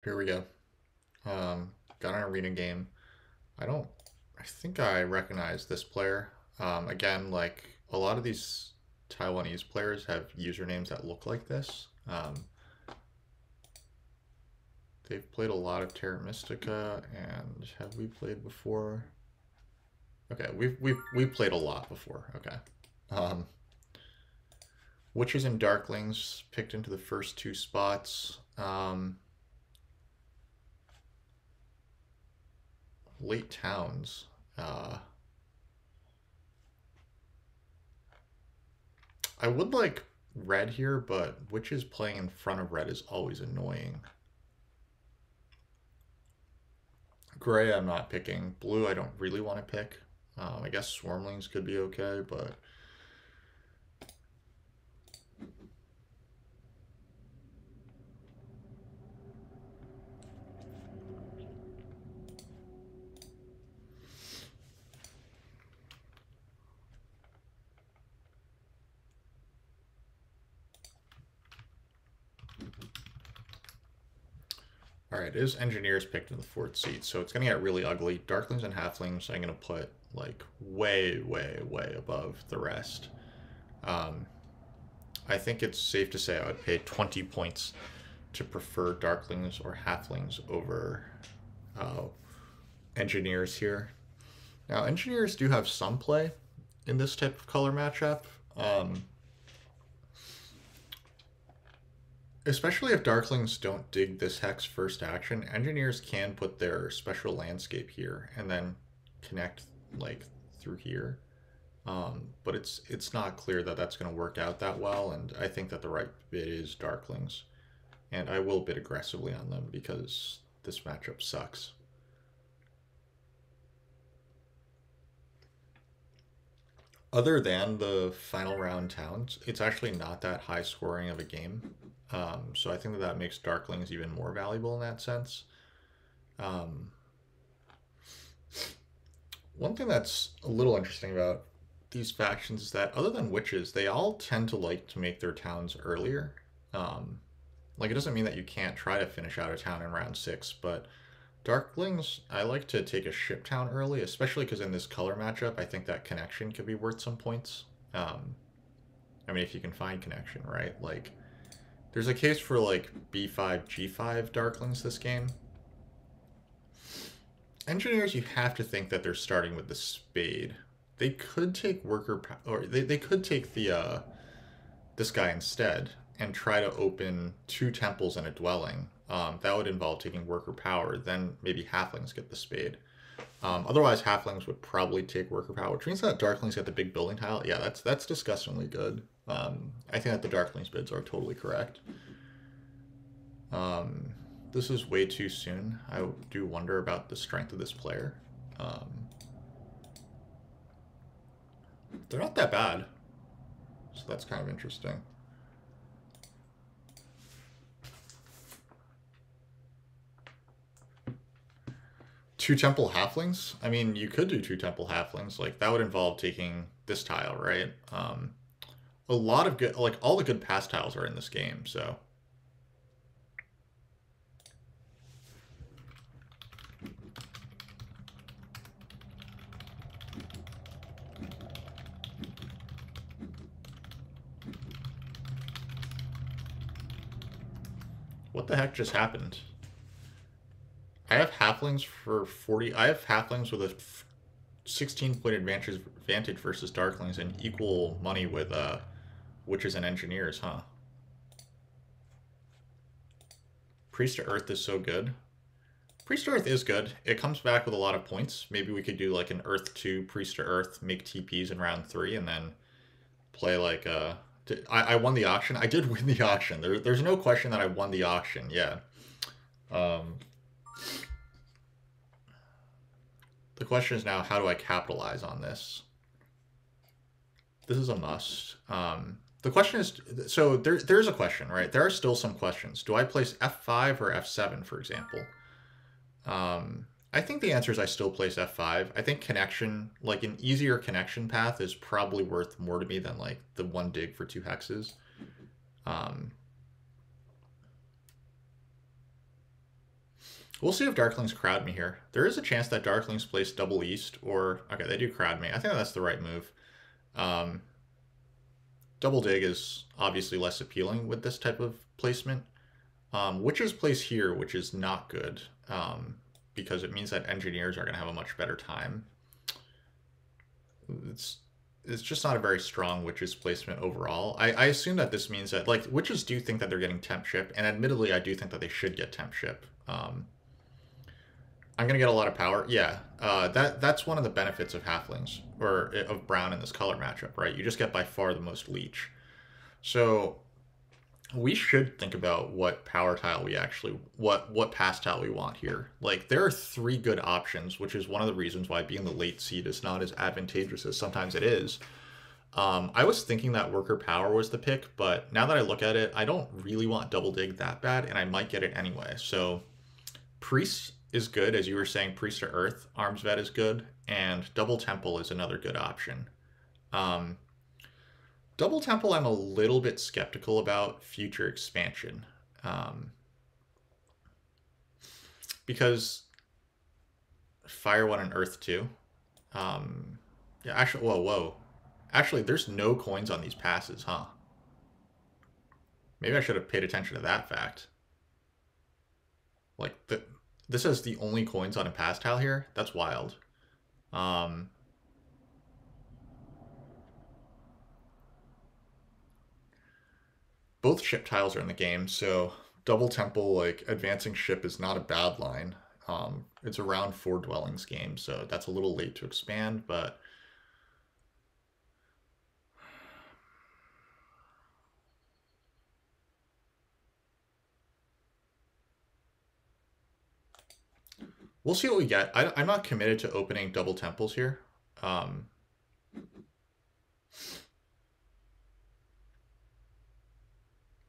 Here we go. Got an arena game. I think I recognize this player. Again, like a lot of these Taiwanese players have usernames that look like this. They've played a lot of Terra Mystica, and have we played before? Okay, we've played a lot before. Okay. Um, Witches and Darklings picked into the first two spots. Late towns. I would like red here, but witches playing in front of red is always annoying. Gray, I'm not picking. Blue, I don't really want to pick. I guess Swarmlings could be okay, but all right, it is engineers picked in the fourth seat, so it's gonna get really ugly. Darklings and halflings, I'm gonna put like way, way, way above the rest. Um, I think it's safe to say I would pay 20 points to prefer darklings or halflings over uh, engineers here. Now, engineers do have some play in this type of color matchup. Especially if Darklings don't dig this hex first action, engineers can put their special landscape here and then connect like through here. But it's not clear that that's going to work out that well, and I think that the right bid is Darklings. And I will bid aggressively on them because this matchup sucks. Other than the final round towns, it's actually not that high scoring of a game. So I think that makes Darklings even more valuable in that sense. Um, One thing that's a little interesting about these factions is that other than witches, they all tend to like to make their towns earlier. Um, like it doesn't mean that you can't try to finish out a town in round 6, but Darklings, I like to take a ship town early, especially because in this color matchup, I think that connection could be worth some points. I mean, if you can find connection, right? Like, there's a case for like B5, G5 Darklings this game. Engineers, you have to think that they're starting with the spade. They could take worker, or they could take the this guy instead and try to open 2 temples and a dwelling. That would involve taking worker power. Then maybe halflings get the spade. Otherwise, halflings would probably take worker power, which means that darklings get the big building tile. Yeah, that's disgustingly good. I think that the darklings bids are totally correct. Um, this is way too soon. I do wonder about the strength of this player. They're not that bad, so that's kind of interesting. Two temple halflings? I mean, you could do 2 temple halflings. Like, that would involve taking this tile, right? A lot of good, like, all the good pass tiles are in this game, so. What the heck just happened? I have halflings for 40. I have halflings with a 16-point advantage versus darklings and equal money with witches and engineers, huh? Priest to Earth is so good. Priest to Earth is good. It comes back with a lot of points. Maybe we could do like an Earth 2, Priest to Earth, make TPs in round 3, and then play like I won the auction. I did win the auction. There's no question that I won the auction. Yeah. Um, the question is now, how do I capitalize on this? This is a must. The question is, so there's a question, right? There are still some questions. Do I place F5 or F7, for example? I think the answer is I still place F5. I think connection, like an easier connection path, is probably worth more to me than like the 1 dig for 2 hexes. We'll see if darklings crowd me here. There is a chance that darklings place double east, or okay, they do crowd me. I think that's the right move. Um, double dig is obviously less appealing with this type of placement. Witches place here, which is not good, because it means that engineers are going to have a much better time. It's just not a very strong witches placement overall. I assume that this means that, like, witches do think that they're getting temp ship, and admittedly, I do think that they should get temp ship. I'm gonna get a lot of power. Yeah, that's one of the benefits of halflings, or of brown in this color matchup, right? You just get by far the most leech. So we should think about what power tile we actually, what pass tile we want here. Like, there are 3 good options, which is one of the reasons why being the late seed is not as advantageous as sometimes it is. I was thinking that worker power was the pick, but now that I look at it, I don't really want double dig that bad, and I might get it anyway. So priest is good, as you were saying. Priest to earth, arms vet is good, and double temple is another good option. Double temple, I'm a little bit skeptical about future expansion, because fire 1 and earth 2. Yeah, actually, whoa. Actually, there's no coins on these passes, huh? Maybe I should have paid attention to that fact. Like, this is the only coins on a pass tile here? That's wild. Both ship tiles are in the game, so double temple, like, advancing ship is not a bad line. It's a round 4 dwellings game, so that's a little late to expand, but we'll see what we get. I'm not committed to opening double temples here.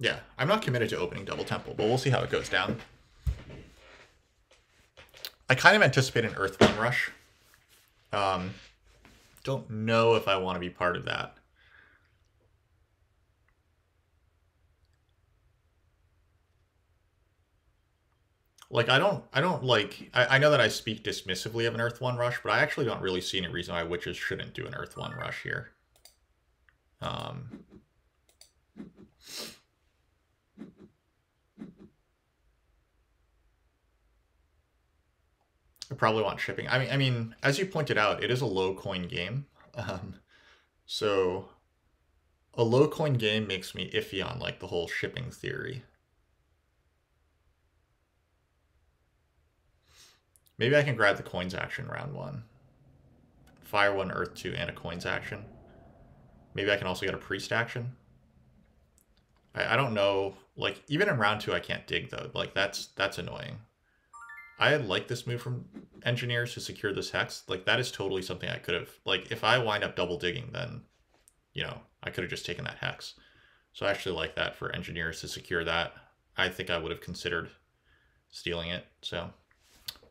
Yeah, I'm not committed to opening double temple, but we'll see how it goes down. I kind of anticipate an Earth 1 rush. Don't know if I want to be part of that. Like, I know that I speak dismissively of an Earth 1 rush, but I actually don't really see any reason why witches shouldn't do an Earth 1 rush here. I probably want shipping. I mean, as you pointed out, it is a low coin game. So a low coin game makes me iffy on, like, the whole shipping theory. Maybe I can grab the coins action round 1. Fire 1, earth 2, and a coins action. Maybe I can also get a priest action. I don't know. Like, even in round 2, I can't dig, though. Like, that's annoying. I like this move from engineers to secure this hex. Like, that is totally something I could have... Like, if I wind up double digging, then, you know, I could have just taken that hex. So I actually like that for engineers to secure that. I think I would have considered stealing it. So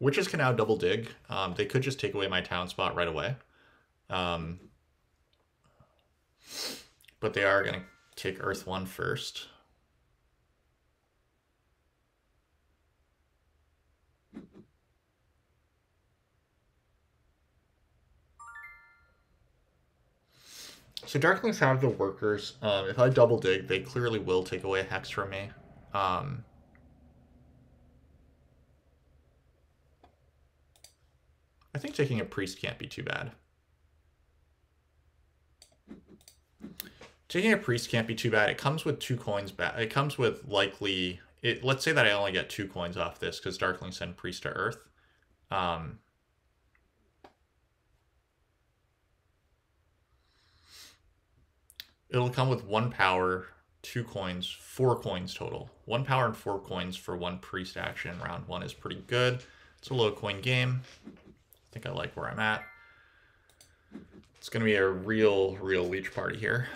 witches can now double dig. They could just take away my town spot right away. But they are going to take Earth 1 first. So darklings have the workers. If I double dig, they clearly will take away a hex from me. I think taking a priest can't be too bad. Taking a priest can't be too bad. It comes with 2 coins back. It comes with likely... let's say that I only get 2 coins off this because darklings send priest to earth. It'll come with 1 power, 2 coins, 4 coins total. 1 power and 4 coins for 1 priest action. Round 1 is pretty good. It's a low coin game. I think I like where I'm at. It's going to be a real leech party here.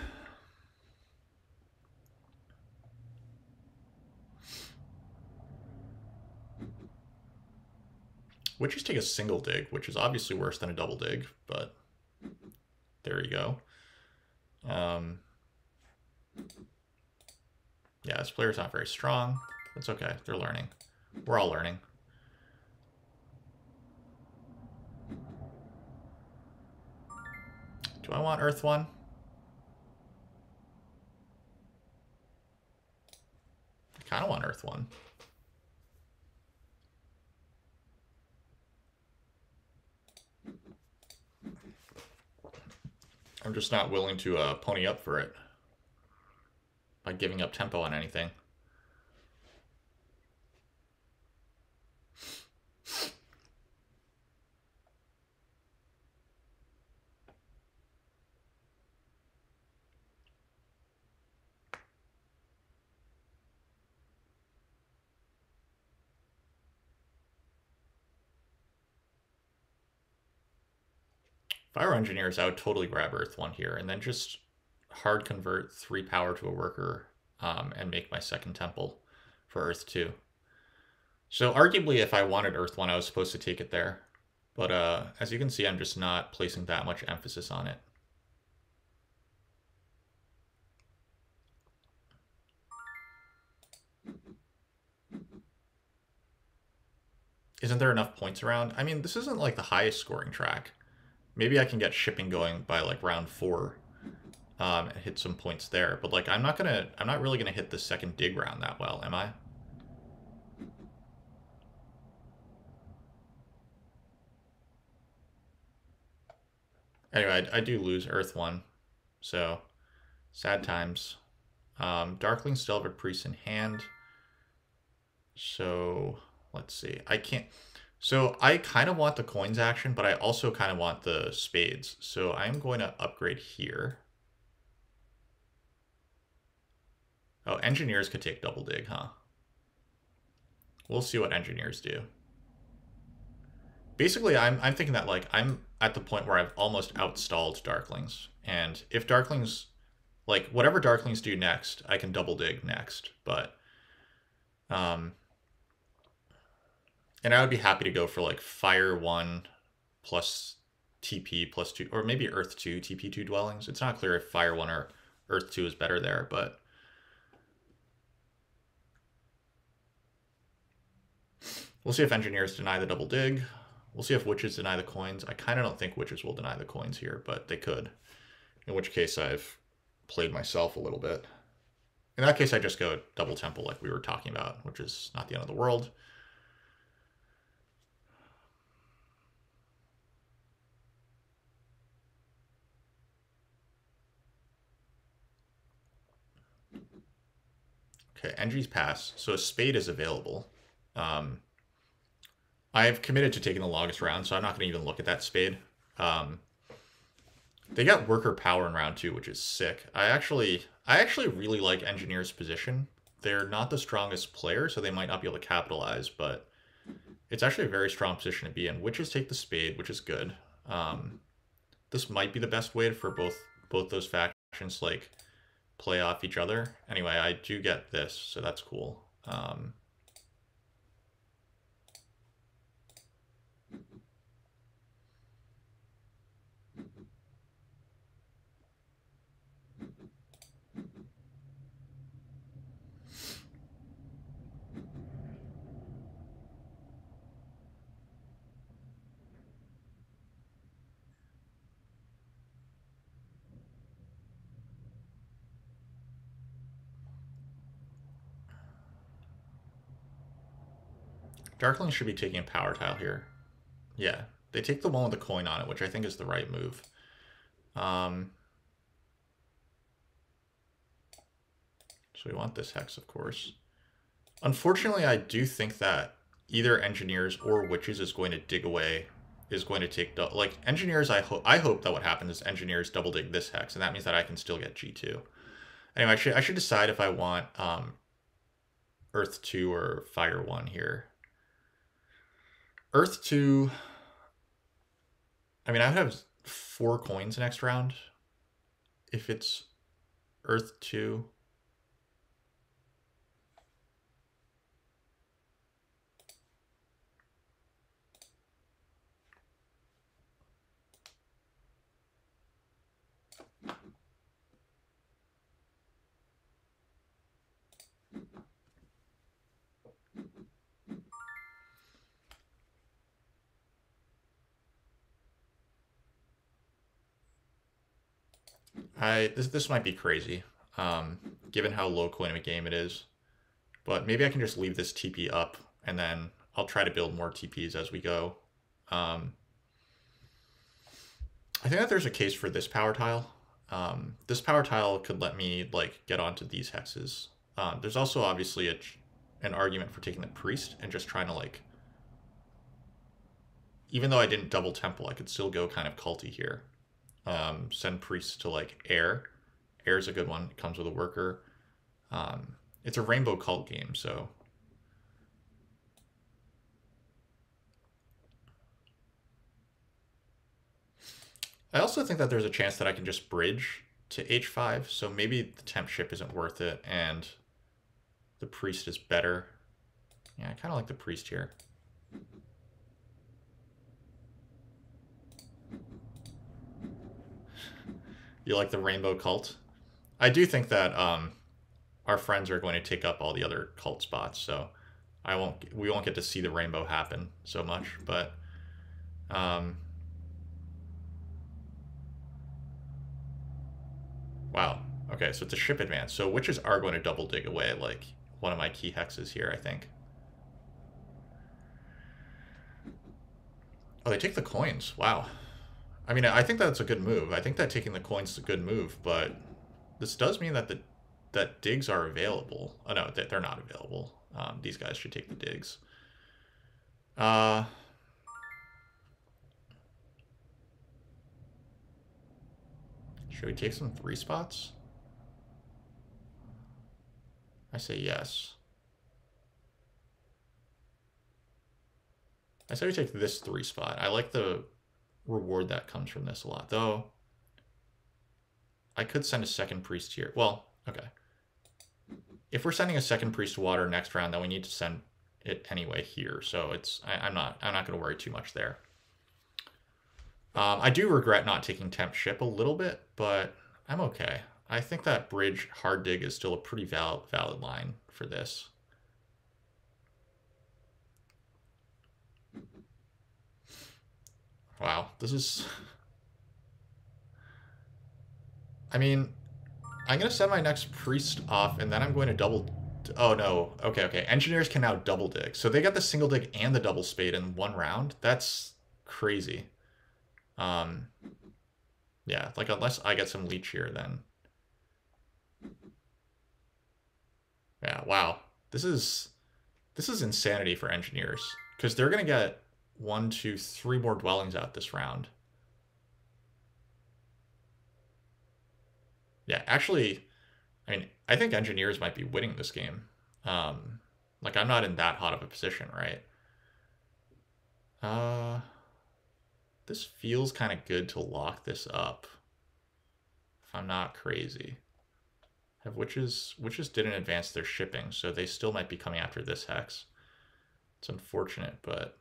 Witches take a single dig, which is obviously worse than a double dig, but there you go. Yeah, this player's not very strong. That's okay. They're learning. We're all learning. Do I want Earth 1? I kind of want Earth 1. I'm just not willing to pony up for it by giving up tempo on anything. If I were engineers, I would totally grab Earth 1 here and then just hard convert 3 power to a worker and make my second temple for Earth 2. So arguably, if I wanted Earth 1, I was supposed to take it there. But as you can see, I'm just not placing that much emphasis on it. Isn't there enough points around? I mean, this isn't like the highest scoring track. Maybe I can get shipping going by like round 4 and hit some points there. But like, I'm not really gonna hit the second dig round that well, am I? Anyway, I do lose Earth 1, so sad times. Darklings still have a priest in hand. So let's see. I can't. So I kind of want the coins action, but I also kind of want the spades. So I'm going to upgrade here. Oh, engineers could take double dig, huh? We'll see what engineers do. Basically, I'm thinking that like I'm at the point where I've almost outstalled Darklings, and if Darklings, like whatever Darklings do next, I can double dig next. But and I would be happy to go for like Fire 1 plus TP plus 2, or maybe Earth 2, TP 2 dwellings. It's not clear if Fire 1 or Earth 2 is better there, but we'll see if engineers deny the double dig. We'll see if witches deny the coins. I kind of don't think witches will deny the coins here, but they could. In which case I've played myself a little bit. In that case, I just go double temple like we were talking about, which is not the end of the world. Okay, Engie's pass. So a spade is available. I've committed to taking the longest round, so I'm not going to even look at that spade. They got worker power in round 2, which is sick. I actually really like Engineer's position. They're not the strongest player, so they might not be able to capitalize, but it's actually a very strong position to be in. Witches take the spade, which is good. This might be the best way for both those factions like play off each other. Anyway, I do get this, so that's cool. Darklings should be taking a power tile here. Yeah, they take the one with the coin on it, which I think is the right move. So we want this hex, of course. Unfortunately, I do think that either engineers or witches is going to dig away, is going to take, like, engineers, I hope that what happens is engineers double dig this hex, and that means that I can still get G2. Anyway, I should decide if I want Earth 2 or Fire 1 here. Earth 2, I mean, I would have 4 coins next round if it's Earth 2. This might be crazy, given how low coin of a game it is. But maybe I can just leave this TP up, and then I'll try to build more TPs as we go. I think that there's a case for this power tile. This power tile could let me like get onto these hexes. There's also obviously an argument for taking the priest and just trying to like, even though I didn't double temple, I could still go kind of culty here. Send priests to like air. Air's a good one. It comes with a worker. It's a rainbow cult game, so I also think that there's a chance that I can just bridge to h5, so maybe the temp ship isn't worth it, and the priest is better. Yeah, I kind of like the priest here. You like the rainbow cult? I do think that our friends are going to take up all the other cult spots, so we won't get to see the rainbow happen so much, but wow. Okay, so it's a ship advance. So witches are going to double dig away like one of my key hexes here, I think. Oh, they take the coins. Wow. I mean, I think that's a good move. I think that taking the coins is a good move, but this does mean that that digs are available. Oh no, they're not available. These guys should take the digs. Should we take some 3 spots? I say yes. I say we take this 3 spot. I like the reward that comes from this a lot, though. I could send a second priest here. Well, okay. If we're sending a second priest water next round, then we need to send it anyway here. So it's I'm not going to worry too much there. I do regret not taking temp ship a little bit, but I'm okay. I think that bridge hard dig is still a pretty valid line for this. Wow, this is... I mean, I'm going to send my next priest off, and then I'm going to double... Oh, no. Okay. Engineers can now double dig. So they got the single dig and the double spade in one round? That's crazy. Yeah, like, unless I get some leech here, then... Yeah, wow. This is insanity for engineers. Because they're going to get 1, 2, 3 more dwellings out this round. Yeah, actually, I mean, I think engineers might be winning this game. Like, I'm not in that hot of a position, right? This feels kind of good to lock this up. If I'm not crazy. Have witches didn't advance their shipping, so they still might be coming after this hex. It's unfortunate, but...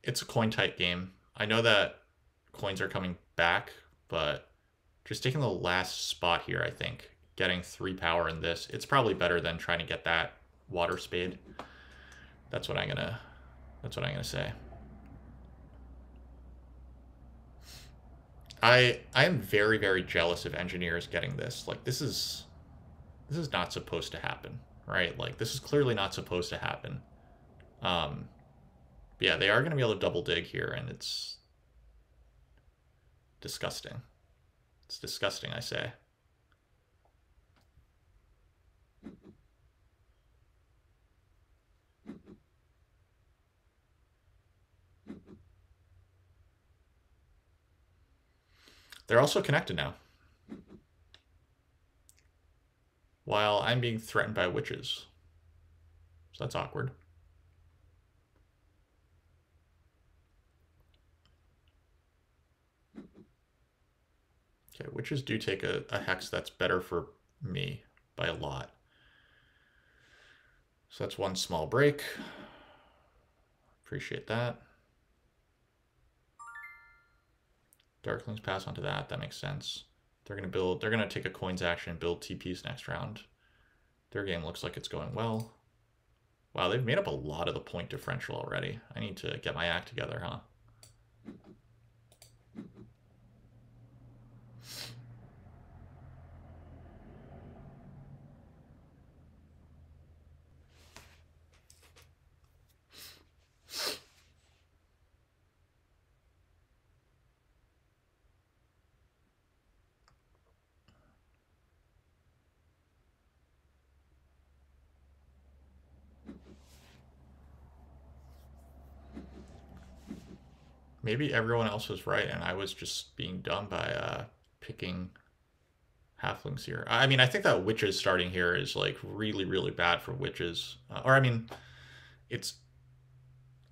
It's a coin type game. I know that coins are coming back, but just taking the last spot here, I think, getting 3 power in this, it's probably better than trying to get that water spade. That's what I'm gonna say. I am very, very jealous of engineers getting this. Like, this is not supposed to happen, right? Like, this is clearly not supposed to happen. Yeah, they are going to be able to double dig here, and it's disgusting. It's disgusting, I say. They're also connected now. While I'm being threatened by witches. So that's awkward. Okay, witches do take a hex that's better for me by a lot. So that's 1 small break. Appreciate that. Darklings pass onto that. That makes sense. They're gonna take a coins action and build TPs next round. Their game looks like it's going well. Wow, they've made up a lot of the point differential already. I need to get my act together, huh? Maybe everyone else was right and I was just being dumb by picking halflings here. I mean, I think that witches starting here is like really, really bad for witches. Or I mean, it's.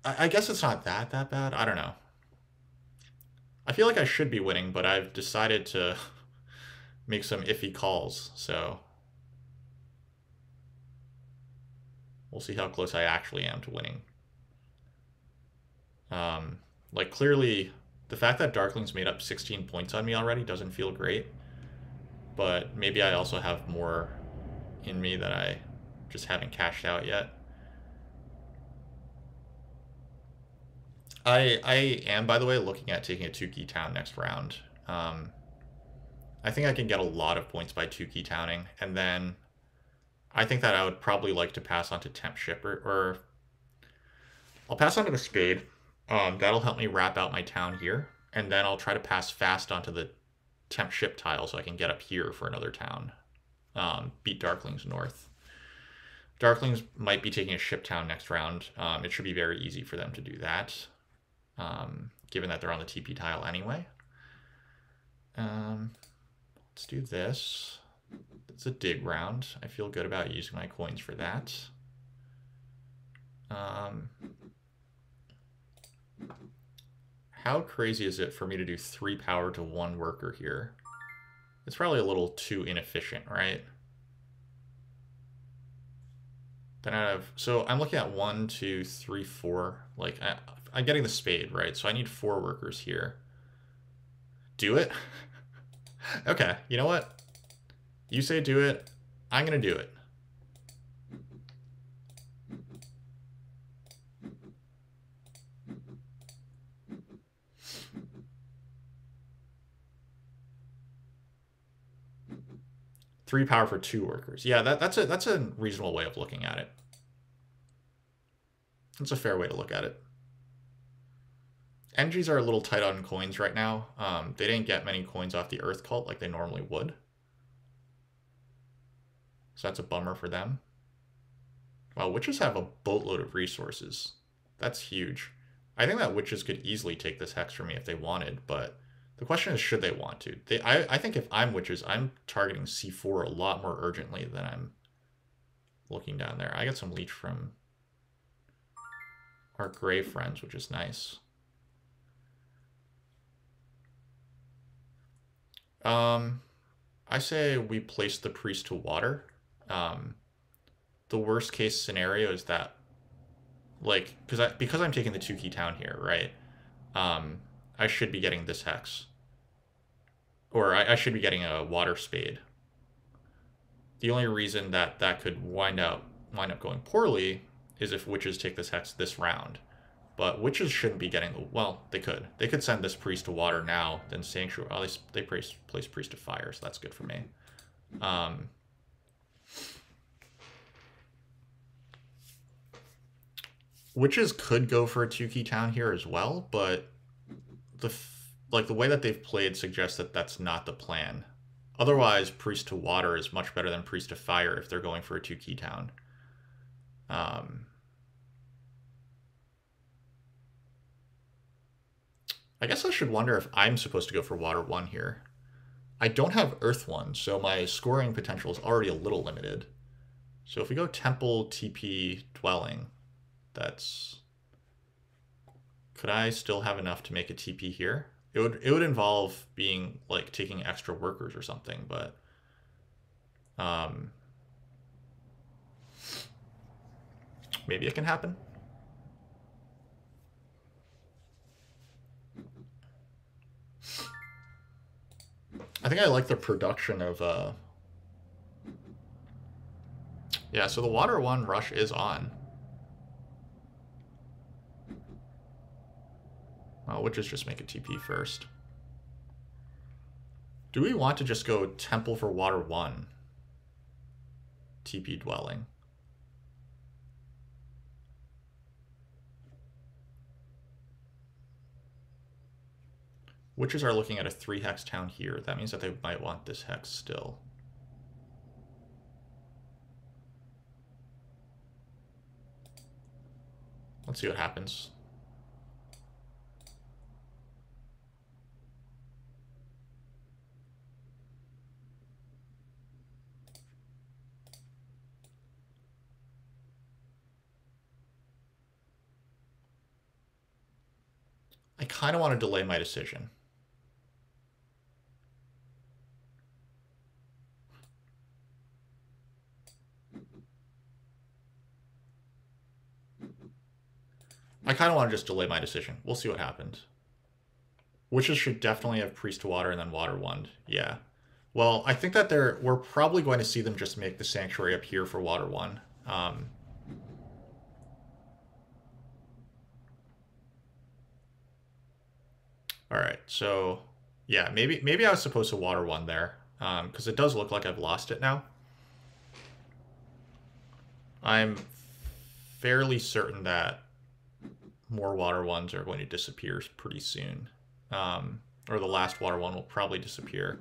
I guess it's not that bad. I don't know. I feel like I should be winning, but I've decided to make some iffy calls. So we'll see how close I actually am to winning. Like clearly, the fact that darklings made up 16 points on me already doesn't feel great. But maybe I also have more in me that I just haven't cashed out yet. I am, by the way, looking at taking a 2-key town next round. I think I can get a lot of points by 2-key towning, and then I think that I would probably like to pass on to temp ship, or I'll pass on to the spade. That'll help me wrap out my town here, and then I'll try to pass fast onto the temp ship tile so I can get up here for another town. Beat darklings north. Darklings might be taking a ship town next round. It should be very easy for them to do that, given that they're on the TP tile anyway. Let's do this. It's a dig round. I feel good about using my coins for that. How crazy is it for me to do 3 power to 1 worker here? It's probably a little too inefficient, right? Then I have, so I'm looking at 1, 2, 3, 4. Like I'm getting the spade, right? So I need 4 workers here. Do it? Okay, you know what? You say do it. I'm gonna do it. Three power for 2 workers. Yeah, that's a reasonable way of looking at it. It's a fair way to look at it. Energies are a little tight on coins right now. They didn't get many coins off the Earth Cult like they normally would. So that's a bummer for them. Wow, witches have a boatload of resources. That's huge. I think that witches could easily take this hex from me if they wanted, but the question is, should they want to? I think if I'm witches, I'm targeting C4 a lot more urgently than I'm looking down there. I got some leech from our gray friends, which is nice. I say we place the priest to water. The worst case scenario is that, like, because I'm taking the 2-key town here, right? I should be getting this hex. Or I should be getting a water spade. The only reason that that could wind up going poorly is if witches take this hex this round. But witches shouldn't be getting the... Well, they could. They could send this priest to water now, then sanctuary... Oh, they place priest to fire, so that's good for me. Witches could go for a 2-key town here as well, but the way that they've played suggests that that's not the plan. Otherwise, priest to water is much better than priest to fire if they're going for a 2-key town. I guess I should wonder if I'm supposed to go for water 1 here. I don't have earth 1, so my scoring potential is already a little limited. So if we go temple, TP, dwelling, that's... Could I still have enough to make a TP here? It would involve being, like, taking extra workers or something, but... maybe it can happen. I think I like the production of... Yeah, so the water 1 rush is on. Witches just make a TP first. Do we want to just go Temple for Water 1? TP Dwelling. Witches are looking at a 3-hex town here. That means that they might want this hex still. Let's see what happens. I kind of want to delay my decision. I kind of want to just delay my decision. We'll see what happens. Witches should definitely have Priest to Water and then Water Wand. Yeah. Well, I think that we're probably going to see them just make the Sanctuary up here for Water 1. Alright, so... Yeah, maybe I was supposed to Water 1 there. Because it does look like I've lost it now. I'm fairly certain that more Water 1s are going to disappear pretty soon. Or the last Water 1 will probably disappear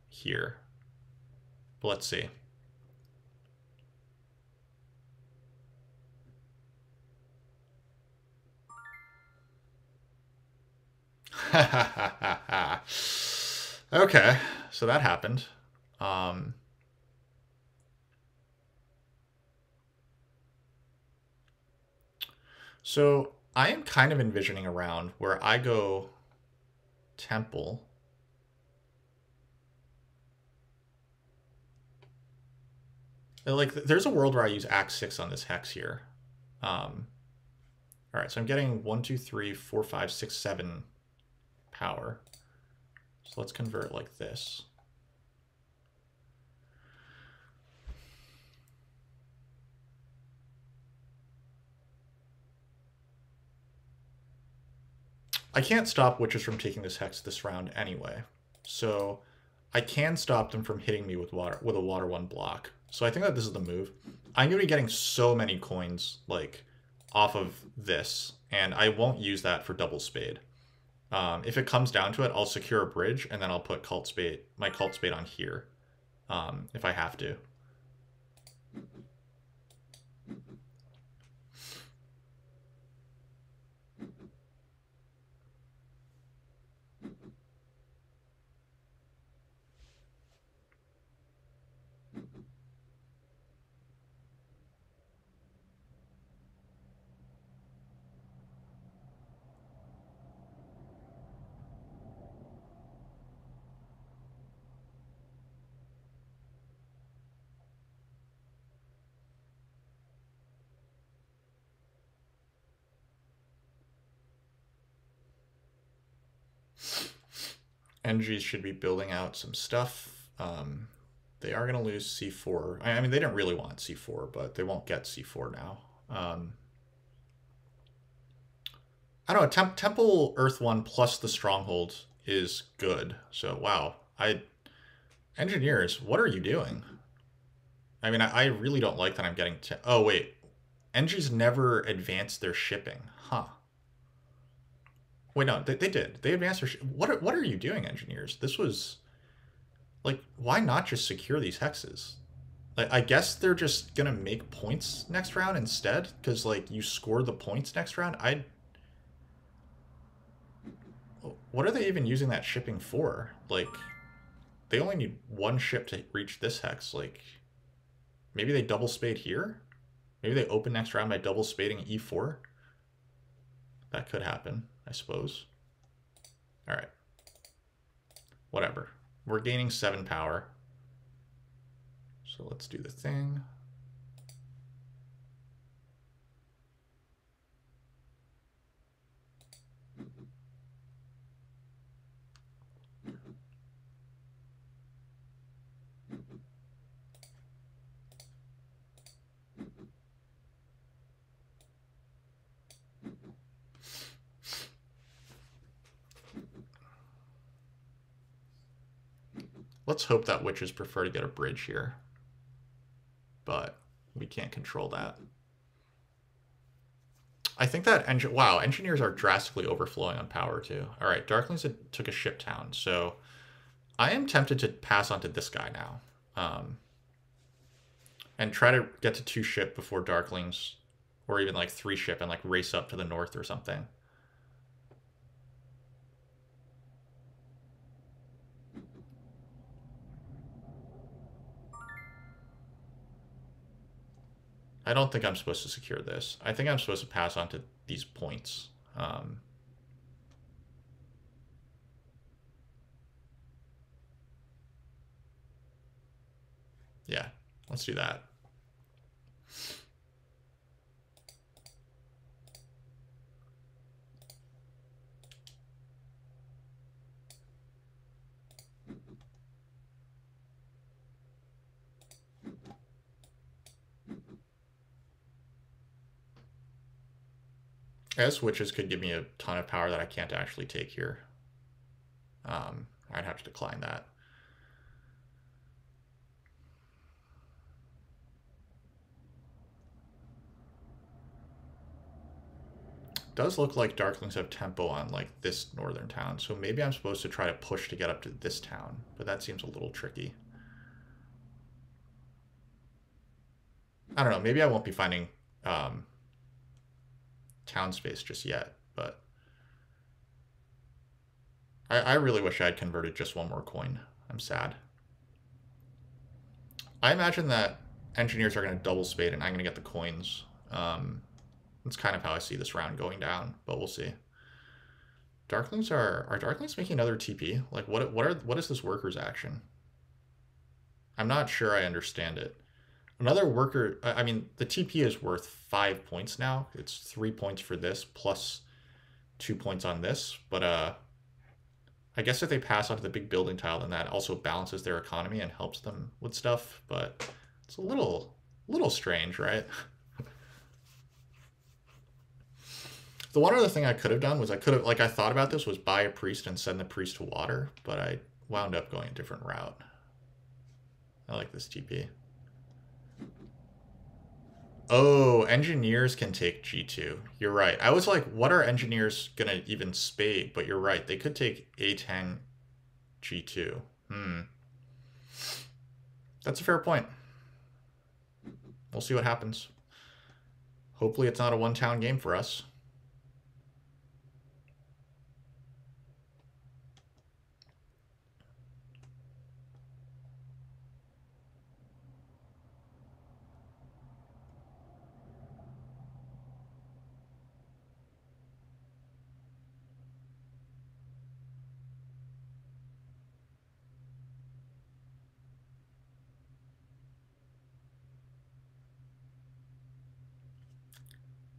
here. But let's see. Okay, so that happened. So I am kind of envisioning a round where I go Temple. Like, there's a world where I use Axe 6 on this hex here. Alright, so I'm getting 1, 2, 3, 4, 5, 6, 7 power. So let's convert like this. I can't stop Witches from taking this hex this round anyway. So I can stop them from hitting me with a Water 1 block. So I think that this is the move. I'm going to be getting so many coins, like, off of this, and I won't use that for Double Spade. If it comes down to it, I'll secure a bridge, and then I'll put my Cult Spade on here, if I have to. NGs should be building out some stuff. They are going to lose C4. I mean, they didn't really want C4, but they won't get C4 now. I don't know. Temple Earth 1 plus the Stronghold is good. So, wow. Engineers, what are you doing? I mean, I really don't like that I'm getting... Oh, wait. NGs never advanced their shipping. Huh. Wait, no, they did. They advanced their... What are you doing, engineers? This was... Like, why not just secure these hexes? Like, I guess they're just gonna make points next round instead? Because, like, you score the points next round? What are they even using that shipping for? Like, they only need one ship to reach this hex. Like, maybe they double spade here? Maybe they open next round by double spading E4? That could happen, I suppose. Alright. Whatever. We're gaining 7 power. So let's do the thing. let's hope that witches prefer to get a bridge here. But we can't control that. I think that, wow, engineers are drastically overflowing on power too. All right, darklings took a ship town, so I am tempted to pass on to this guy now. And try to get to 2 ship before darklings, or even like 3 ship and like race up to the north or something. I don't think I'm supposed to secure this. I think I'm supposed to pass on to these points. Yeah, let's do that. I guess witches could give me a ton of power that I can't actually take here. I'd have to decline that. Does look like darklings have tempo on like this northern town, so maybe I'm supposed to try to push to get up to this town, but that seems a little tricky. I don't know, maybe I won't be finding town space just yet, but I really wish I had converted just 1 more coin. I'm sad. I imagine that engineers are going to double spade and I'm going to get the coins. That's kind of how I see this round going down, but we'll see. Darklings are darklings making another TP? Like what is this worker's action? I'm not sure I understand it. Another worker, I mean, the TP is worth 5 points now. It's 3 points for this plus 2 points on this, but I guess if they pass onto the big building tile, then that also balances their economy and helps them with stuff, but it's a little strange, right? The one other thing I could have done was I thought about this was buy a priest and send the priest to water, but I wound up going a different route. I like this TP. Oh, engineers can take G2. You're right. I was like, what are engineers going to even spade? But you're right. They could take A10 G2. That's a fair point. We'll see what happens. Hopefully it's not a one-town game for us.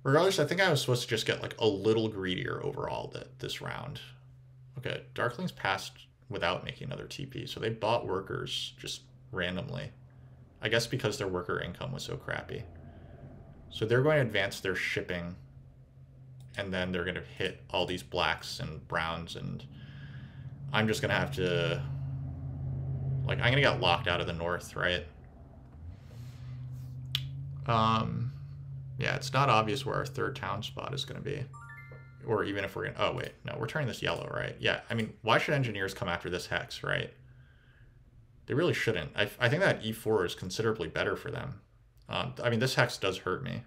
Regardless, I think I was supposed to just get like a little greedier overall this round. Okay, Darklings passed without making another TP, so they bought workers just randomly. I guess because their worker income was so crappy. So they're going to advance their shipping, and then they're going to hit all these blacks and browns, and I'm just going to have to... Like, I'm going to get locked out of the north, right? Yeah, it's not obvious where our 3rd town spot is going to be. Or even if we're going to... Oh, wait. No, we're turning this yellow, right? Yeah, I mean, why should engineers come after this hex, right? They really shouldn't. I think that E4 is considerably better for them. I mean, this hex does hurt me.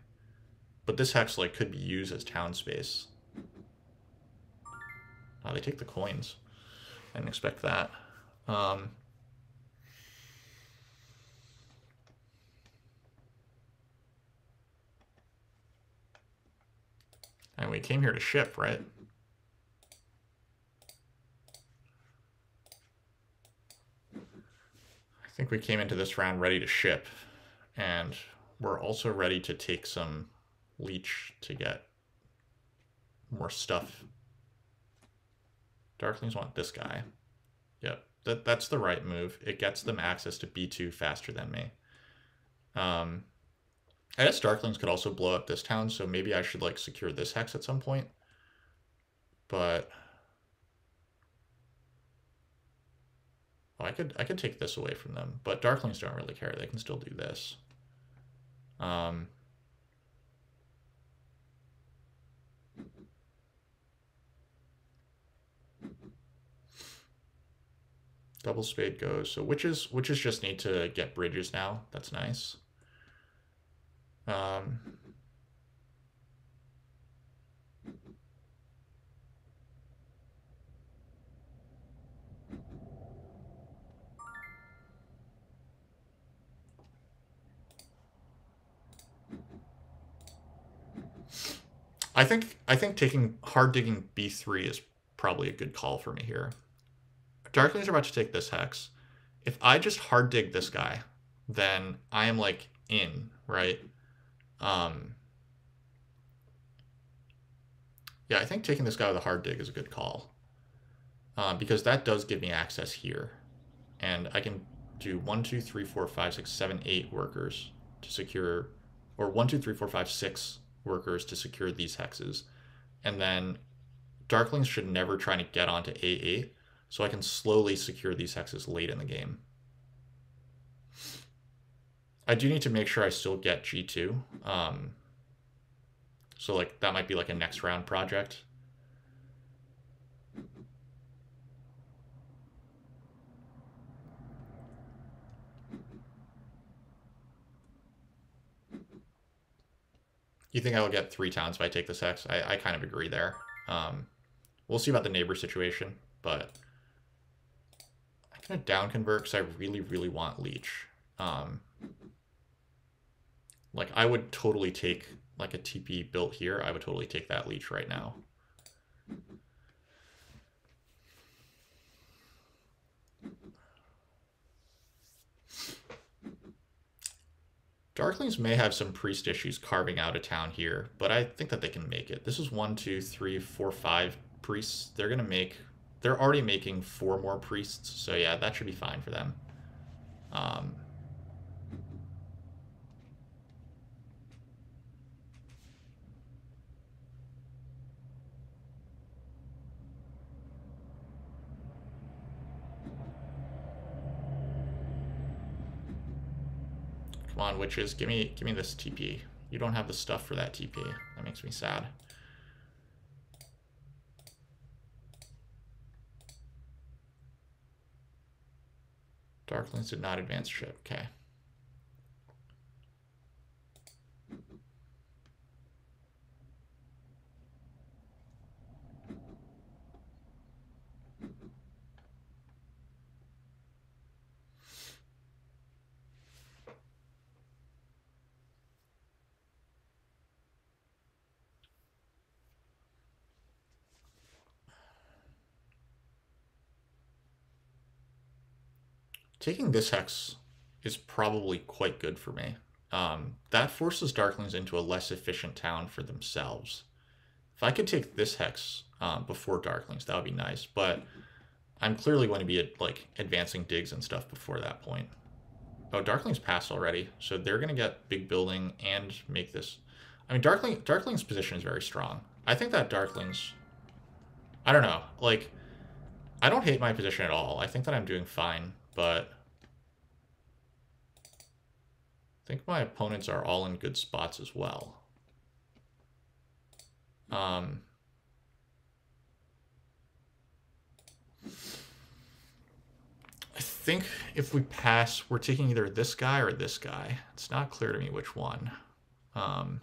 But this hex, like, could be used as town space. Oh, they take the coins. I didn't expect that. And we came here to ship, right? I think we came into this round ready to ship. And we're also ready to take some leech to get more stuff. Darklings want this guy. Yep, that's the right move. It gets them access to B2 faster than me. I guess Darklings could also blow up this town, so maybe I should like secure this hex at some point. But Oh, I could take this away from them, but darklings don't really care. They can still do this. Double spade goes. So witches just need to get bridges now. That's nice. I think taking hard digging B3 is probably a good call for me here. Darklings are about to take this hex. If I just hard dig this guy, then I am like in, right? Yeah, I think taking this guy with a hard dig is a good call. Because that does give me access here. And I can do 1, 2, 3, 4, 5, 6, 7, 8 workers to secure, or 1, 2, 3, 4, 5, 6 workers to secure these hexes. And then darklings should never try to get onto A8, so I can slowly secure these hexes late in the game. I do need to make sure I still get G2. So like that might be like a next round project. You think I will get 3 towns if I take this hex? I kind of agree there. We'll see about the neighbor situation, but I'm going to down convert because I really, really want leech. Like I would totally take like a TP built here. I would totally take that leech right now. Darklings may have some priest issues carving out a town here, but I think that they can make it. This is 1, 2, 3, 4, 5 priests. They're already making 4 more priests, so yeah, that should be fine for them. Come on, witches, give me this TP. You don't have the stuff for that TP. That makes me sad. Darklings did not advance ship. Okay. Taking this hex is probably quite good for me. That forces darklings into a less efficient town for themselves. If I could take this hex before darklings, that would be nice. But I'm clearly going to be like advancing digs and stuff before that point. Oh, darklings passed already, so they're going to get big building and make this. I mean, darklings' position is very strong. I think that darklings. I don't know. Like, I don't hate my position at all. I think that I'm doing fine, but I think my opponents are all in good spots as well. I think if we pass, we're taking either this guy or this guy. It's not clear to me which one. But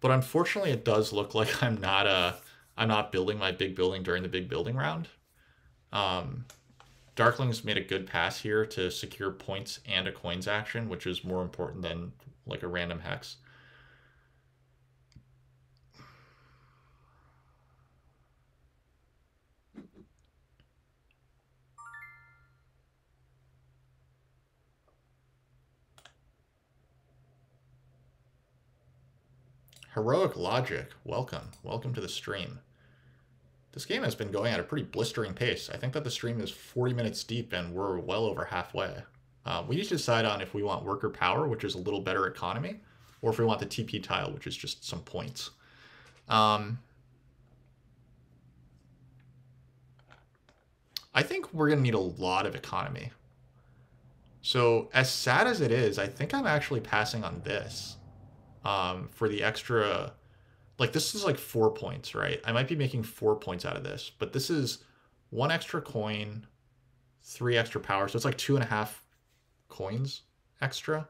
unfortunately, it does look like I'm not building my big building during the big building round. Darklings made a good pass here to secure points and a coins action, which is more important than like a random hex. Heroic Logic, welcome. Welcome to the stream. This game has been going at a pretty blistering pace. I think that the stream is 40 minutes deep and we're well over halfway. We need to decide on if we want worker power, which is a little better economy, or if we want the TP tile, which is just some points. I I think we're going to need a lot of economy. So as sad as it is, I think I'm actually passing on this for the extra. Like this is like 4 points, right? I might be making 4 points out of this, but this is one extra coin, 3 extra power, so it's like 2.5 coins extra.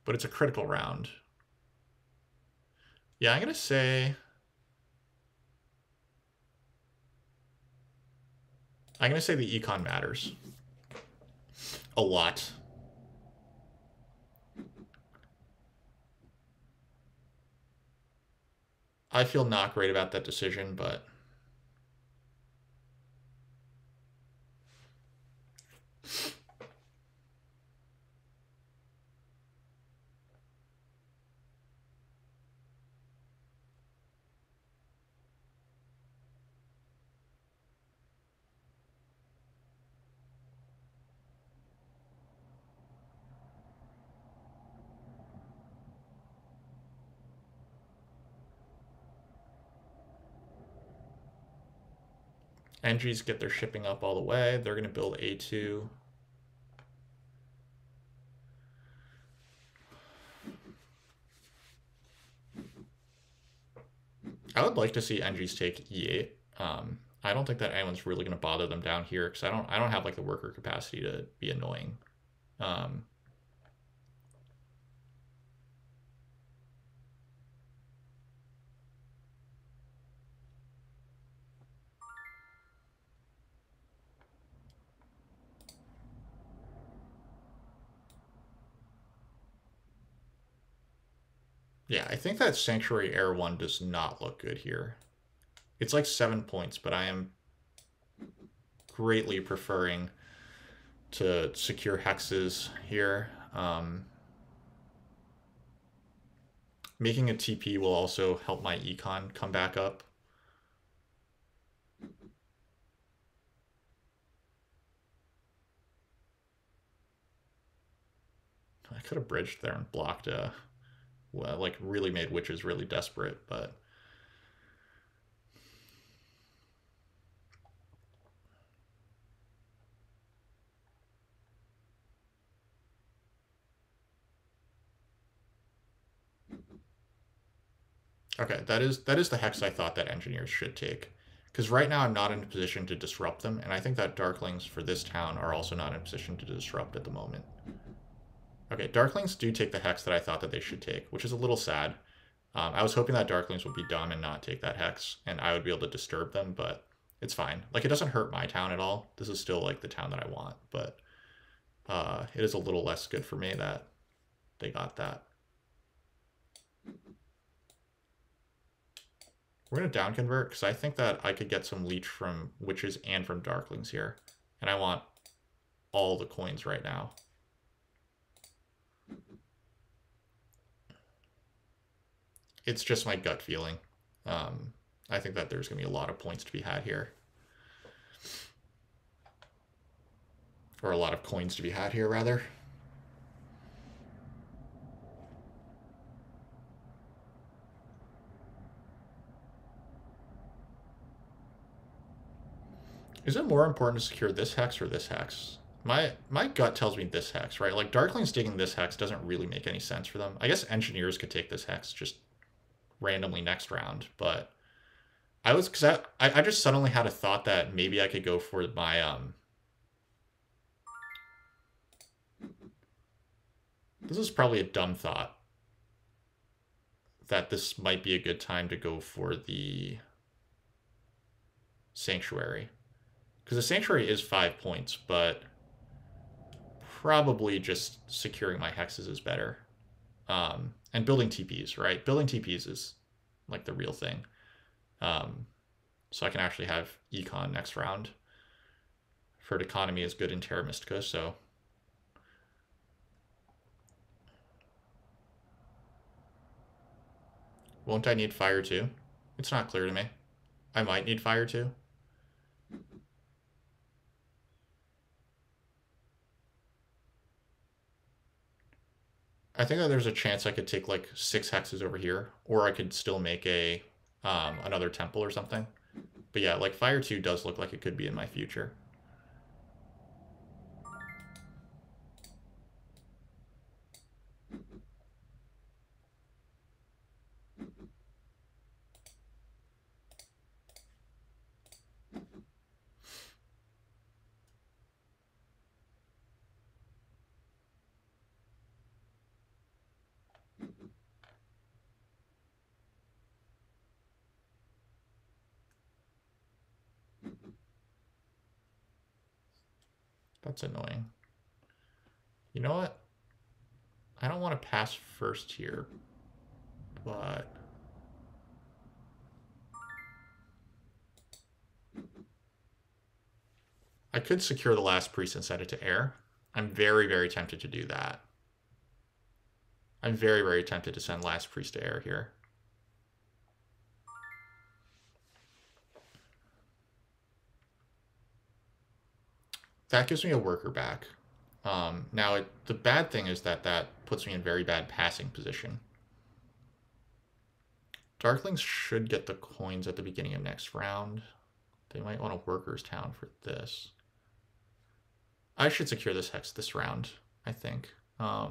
But it's a critical round. Yeah, I'm gonna say the econ matters a lot. I feel not great about that decision, but NGs get their shipping up all the way. They're gonna build A2. I would like to see NGs take E8. I don't think that anyone's really going to bother them down here because I don't have like the worker capacity to be annoying. Yeah, I think that Sanctuary Air 1 does not look good here. It's like 7 points, but I am greatly preferring to secure hexes here. Making a TP will also help my econ come back up. I could have bridged there and blocked well, like really made witches really desperate, but okay, that is the hex I thought that engineers should take. Because right now I'm not in a position to disrupt them, and I think that darklings for this town are also not in a position to disrupt at the moment. Okay, darklings do take the hex that I thought that they should take, which is a little sad. I was hoping that darklings would be dumb and not take that hex, and I would be able to disturb them, but it's fine. Like, it doesn't hurt my town at all. This is still, like, the town that I want, but it is a little less good for me that they got that. We're going to down convert because I think that I could get some leech from witches and from darklings here. And I want all the coins right now. It's just my gut feeling. I think that there's going to be a lot of points to be had here. Or a lot of coins to be had here, rather. Is it more important to secure this hex or this hex? My gut tells me this hex, right? Like, darklings taking this hex doesn't really make any sense for them. I guess engineers could take this hex just randomly next round, but because I just suddenly had a thought that maybe I could go for my this is probably a dumb thought, that this might be a good time to go for the sanctuary. Because the sanctuary is 5 points, but probably just securing my hexes is better. And building TPs, right? Building TPs is like the real thing. So I can actually have econ next round. Herd economy is good in Terra Mystica, so won't I need fire too? It's not clear to me. I might need fire too. I think that there's a chance I could take like 6 hexes over here, or I could still make a another temple or something. But yeah, like Fire 2 does look like it could be in my future. That's annoying. You know what? I don't want to pass first here, but I could secure the last priest and set it to air. I'm very, very tempted to do that. I'm very, very tempted to send last priest to air here. That gives me a worker back. Now, the bad thing is that that puts me in very bad passing position. Darklings should get the coins at the beginning of next round. They might want a workers town for this. I should secure this hex this round, I think. All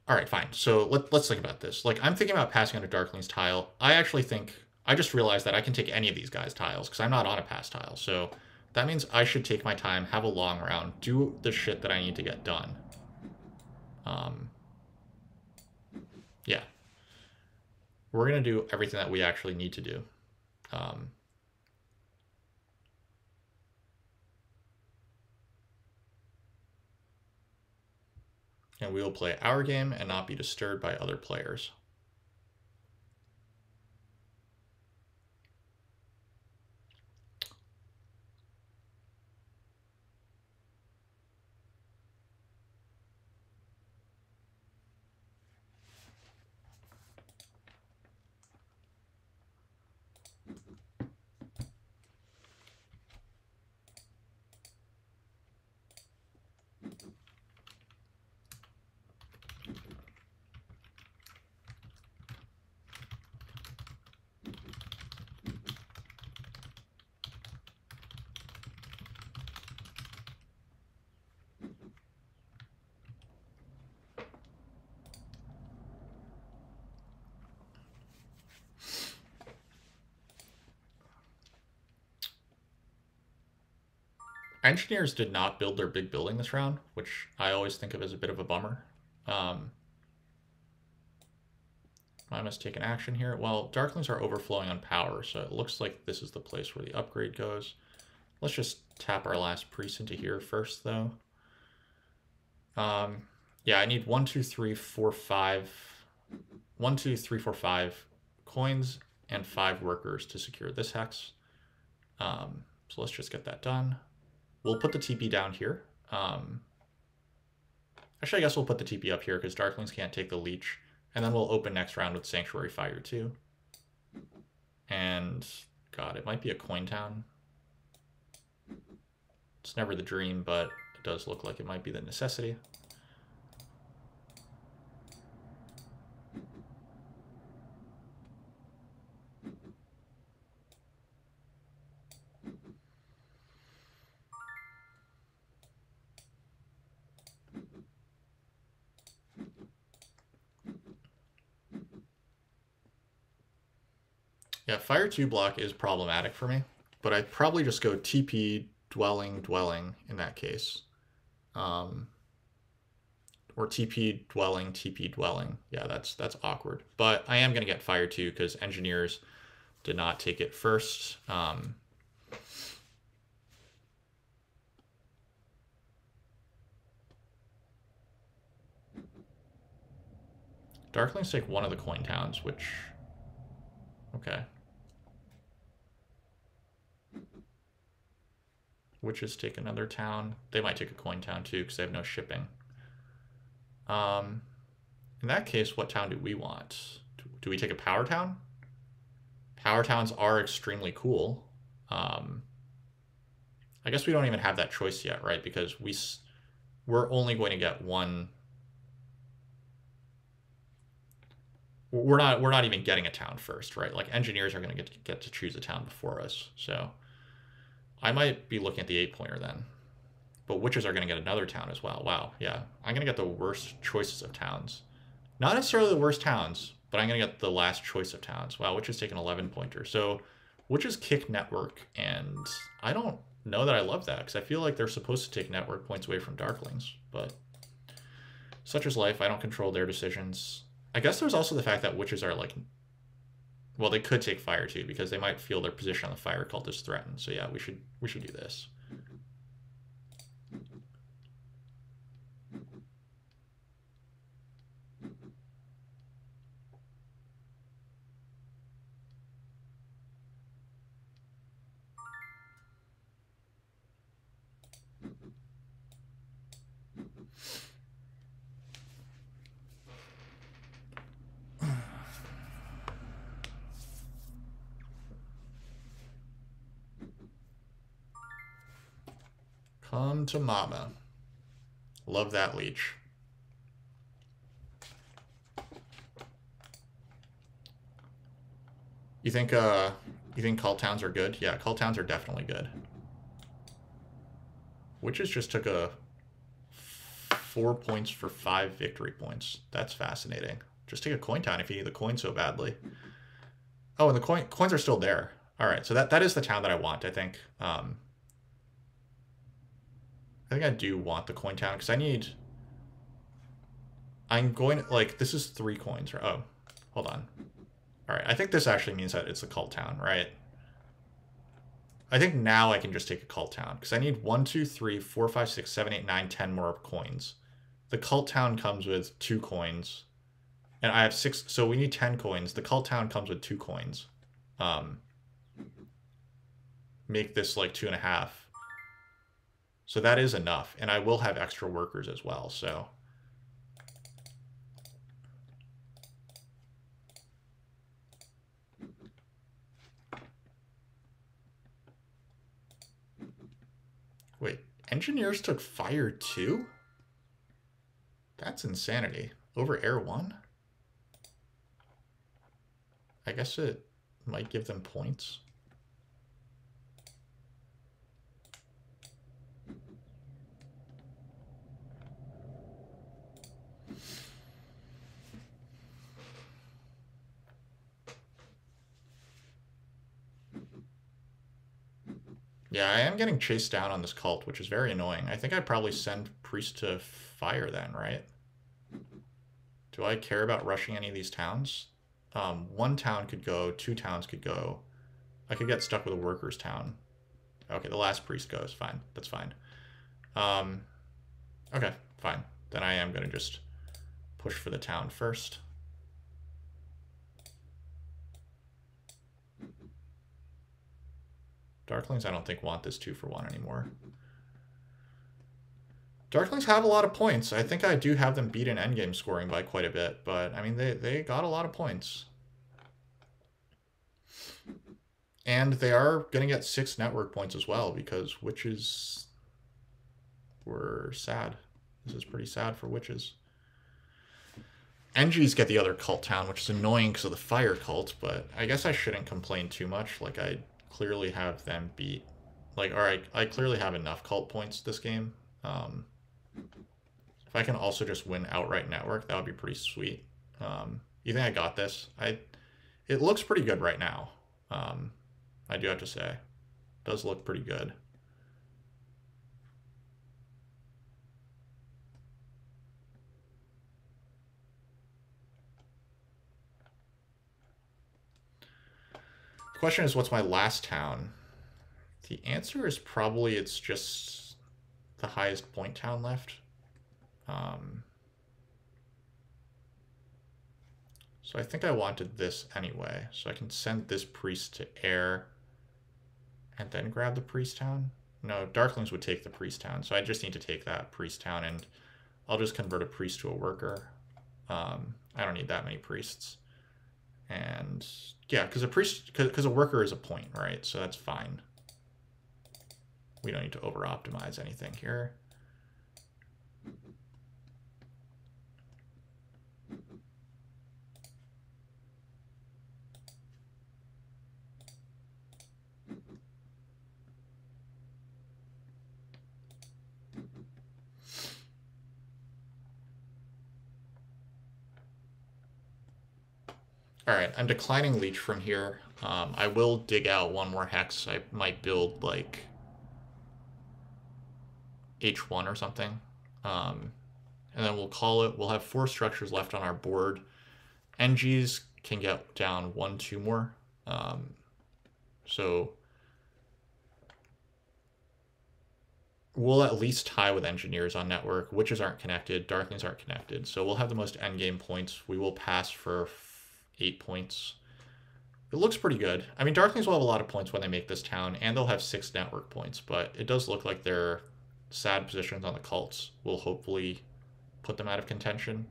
right, fine. So let's think about this. Like, I'm thinking about passing on a Darklings tile. I actually think, I just realized that I can take any of these guys' tiles because I'm not on a pass tile. So that means I should take my time, have a long round, do the shit that I need to get done. Yeah. We're going to do everything that we actually need to do. And we will play our game and not be disturbed by other players. Engineers did not build their big building this round, which I always think of as a bit of a bummer. I must take an action here. Well, Darklings are overflowing on power, so it looks like this is the place where the upgrade goes. Let's just tap our last priest into here first, though. Yeah, I need 1, 2, 3, 4, 5. 1, 2, 3, 4, 5 coins and 5 workers to secure this hex. So let's just get that done. We'll put the TP down here. Actually, I guess we'll put the TP up here because Darklings can't take the leech. And then we'll open next round with Sanctuary Fire 2. And, God, it might be a coin town. It's never the dream, but it does look like it might be the necessity. Yeah, Fire 2 block is problematic for me, but I'd probably just go TP, dwelling, dwelling in that case. Or TP, dwelling, TP, dwelling. Yeah, that's awkward. But I am going to get Fire 2 because Engineers did not take it first. Darklings take one of the coin towns, which... Okay. Witches take another town. They might take a coin town too because they have no shipping. In that case, what town do we want? Do we take a power town? Power towns are extremely cool. I guess we don't even have that choice yet, right? Because we're only going to get one. we're not even getting a town first, right? Like engineers are going to get to choose a town before us. So I might be looking at the 8-pointer then. But witches are going to get another town as well. Wow, yeah. I'm going to get the worst choices of towns. Not necessarily the worst towns, but I'm going to get the last choice of towns. Wow, witches take an 11-pointer. So witches kick network, and I don't know that I love that, because I feel like they're supposed to take network points away from darklings. But such is life. I don't control their decisions. I guess there's also the fact that witches are like... Well, they could take fire too, because they might feel their position on the fire cult is threatened. So yeah, we should do this. Come to mama. Love that leech. You think cult towns are good? Yeah, cult towns are definitely good. Witches just took a 4 points for 5 victory points. That's fascinating. Just take a coin town if you need the coin so badly. Oh, and the coins are still there. All right, so that is the town that I want, I think. I think I do want the coin town, because I'm going, like, this is 3 coins. Oh, hold on. All right, I think this actually means that it's a cult town, right? I think now I can just take a cult town, because I need 1, 2, 3, 4, 5, 6, 7, 8, 9, 10 more coins. The cult town comes with 2 coins, and I have 6, so we need 10 coins. The cult town comes with 2 coins. Make this like 2.5. So that is enough, and I will have extra workers as well, so... Wait, engineers took fire too? That's insanity. Over air 1? I guess it might give them points. Yeah, I am getting chased down on this cult, which is very annoying. I think I'd probably send priest to fire then, right? Do I care about rushing any of these towns? 1 town could go, 2 towns could go. I could get stuck with a workers' town. Okay, the last priest goes. Fine, that's fine. Okay, fine. Then I am going to just push for the town first. Darklings, I don't think, want this 2-for-1 anymore. Darklings have a lot of points. I think I do have them beat in endgame scoring by quite a bit, but, I mean, they got a lot of points. And they are going to get 6 network points as well, because witches were sad. This is pretty sad for witches. NGs get the other cult town, which is annoying because of the fire cult, but I guess I shouldn't complain too much. Like, I clearly have them beat. Like, alright, I clearly have enough cult points this game. If I can also just win outright network, that would be pretty sweet. You think I got this? It looks pretty good right now. I do have to say. It does look pretty good. The question is, what's my last town? The answer is probably it's just the highest point town left. So I think I wanted this anyway. So I can send this priest to air and then grab the priest town. No, Darklings would take the priest town. So I just need to take that priest town, and I'll just convert a priest to a worker. I don't need that many priests. And yeah, because a worker is a point, right? So that's fine. We don't need to over optimize anything here. Alright, I'm declining leech from here. I will dig out one more hex. I might build, like, H1 or something. And then we'll call it. We'll have 4 structures left on our board. NGs can get down 1, 2 more. So we'll at least tie with engineers on network. Witches aren't connected. Darklings aren't connected. So we'll have the most endgame points. We will pass for 8 points. It looks pretty good. I mean, Darklings will have a lot of points when they make this town, and they'll have 6 network points, but it does look like their sad positions on the cults will hopefully put them out of contention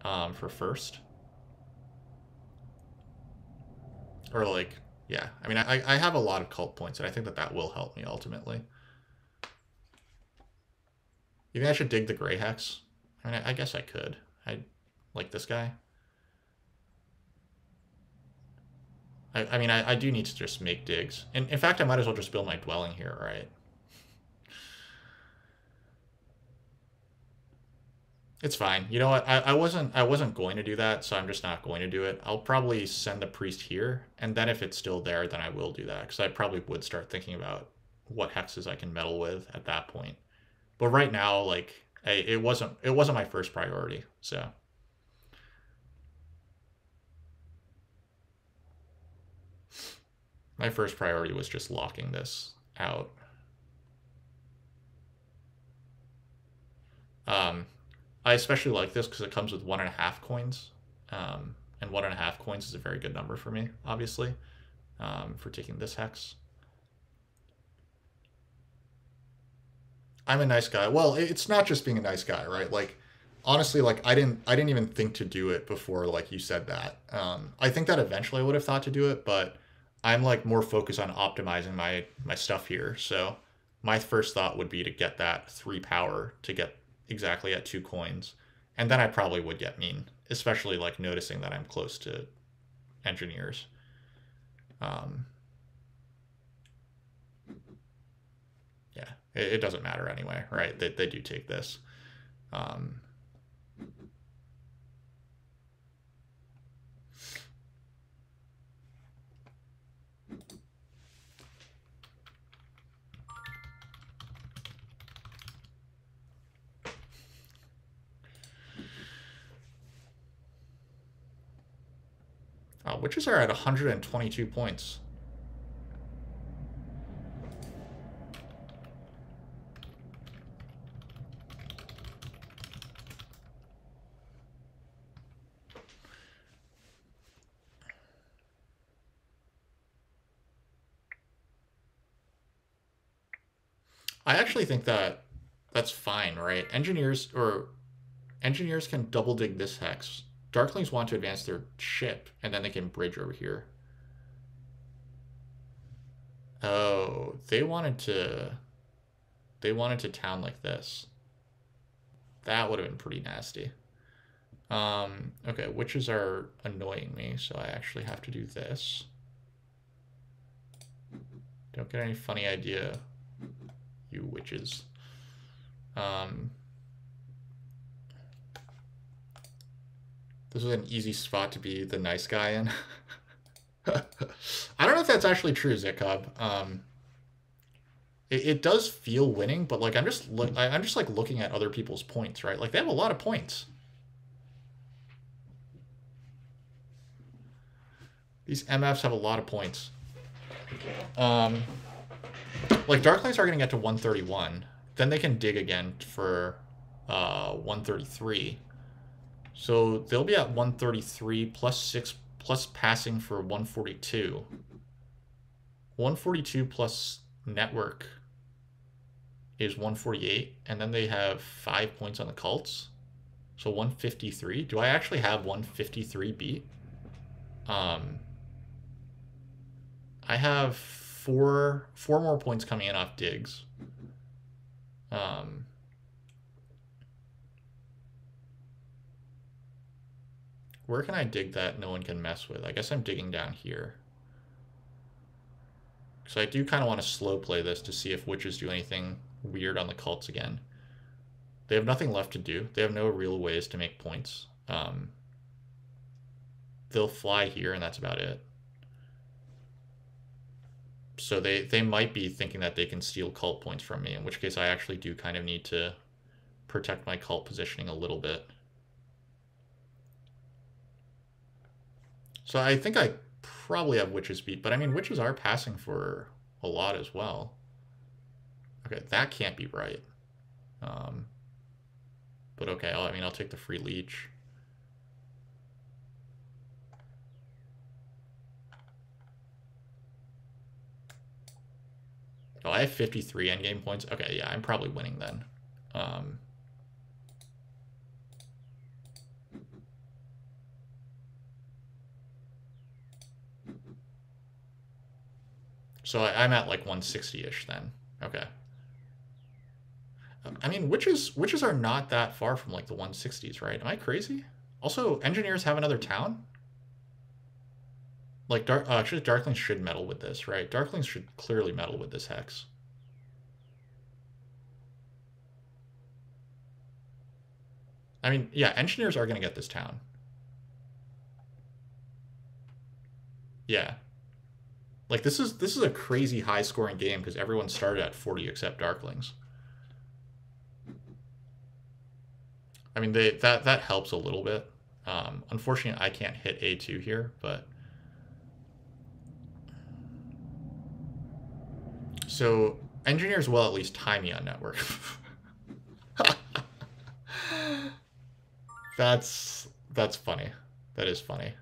for first. Or, like, yeah. I mean, I have a lot of cult points, and I think that that will help me ultimately. You think I should dig the Grey Hex? I mean, I guess I could. I like this guy. I mean, I do need to just make digs. And in fact, I might as well just build my dwelling here, right? It's fine. You know what? I wasn't going to do that, so I'm just not going to do it. I'll probably send the priest here, and then if it's still there, then I will do that, because I probably would start thinking about what hexes I can meddle with at that point. But right now, like, it wasn't my first priority, so. My first priority was just locking this out. I especially like this because it comes with 1.5 coins. And 1.5 coins is a very good number for me, obviously, for taking this hex. I'm a nice guy. Well, it's not just being a nice guy, right? Like, honestly, like I didn't even think to do it before, like you said that. I think that eventually I would have thought to do it, but I'm like more focused on optimizing my stuff here. So my first thought would be to get that 3 power to get exactly at 2 coins, and then I probably would get mean, especially like noticing that I'm close to engineers. Yeah, it doesn't matter anyway, right? They do take this. Witches are at 122 points. I actually think that that's fine, right? Engineers can double dig this hex. Darklings want to advance their ship, and then they can bridge over here. Oh, they wanted to town like this. That would have been pretty nasty. Okay, witches are annoying me, so I actually have to do this. Don't get any funny idea, you witches. This is an easy spot to be the nice guy in. I don't know if that's actually true, Zikub. It does feel winning, but like I'm just like looking at other people's points, right? Like they have a lot of points. These MFs have a lot of points. Like Darklings are going to get to 131. Then they can dig again for 133. So they'll be at 133 plus 6 plus passing for 142. 142 plus network is 148, and then they have 5 points on the cults. So 153. Do I actually have 153 beat? I have four more points coming in off digs. Where can I dig that no one can mess with? I guess I'm digging down here. So I do kind of want to slow play this to see if witches do anything weird on the cults again. They have nothing left to do. They have no real ways to make points. they'll fly here and that's about it. So they might be thinking that they can steal cult points from me, in which case I actually do kind of need to protect my cult positioning a little bit. So I think I probably have witches beat, but I mean, witches are passing for a lot as well. Okay, that can't be right. But okay, I mean, I'll take the free leech. Oh, I have 53 endgame points. Okay, yeah, I'm probably winning then. So I'm at like 160-ish then. Okay. I mean, witches are not that far from like the 160s, right? Am I crazy? Also, engineers have another town? Like, actually, darklings should meddle with this, right? Darklings should clearly meddle with this hex. I mean, yeah, engineers are going to get this town. Yeah. Like, this is a crazy high scoring game because everyone started at 40 except darklings. I mean, that helps a little bit. Unfortunately, I can't hit A2 here, but so engineers will at least tie me on network. That's funny. That is funny.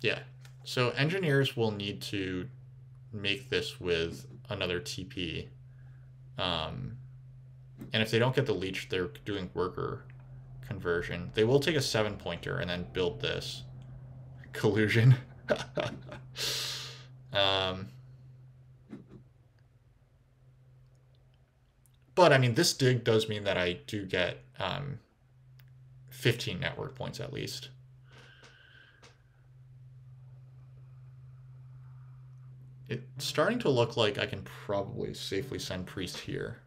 Yeah. So engineers will need to make this with another TP. And if they don't get the leech, they're doing worker conversion. They will take a 7-pointer and then build this. Collusion. But I mean, this dig does mean that I do get 15 network points at least. It's starting to look like I can probably safely send priest here.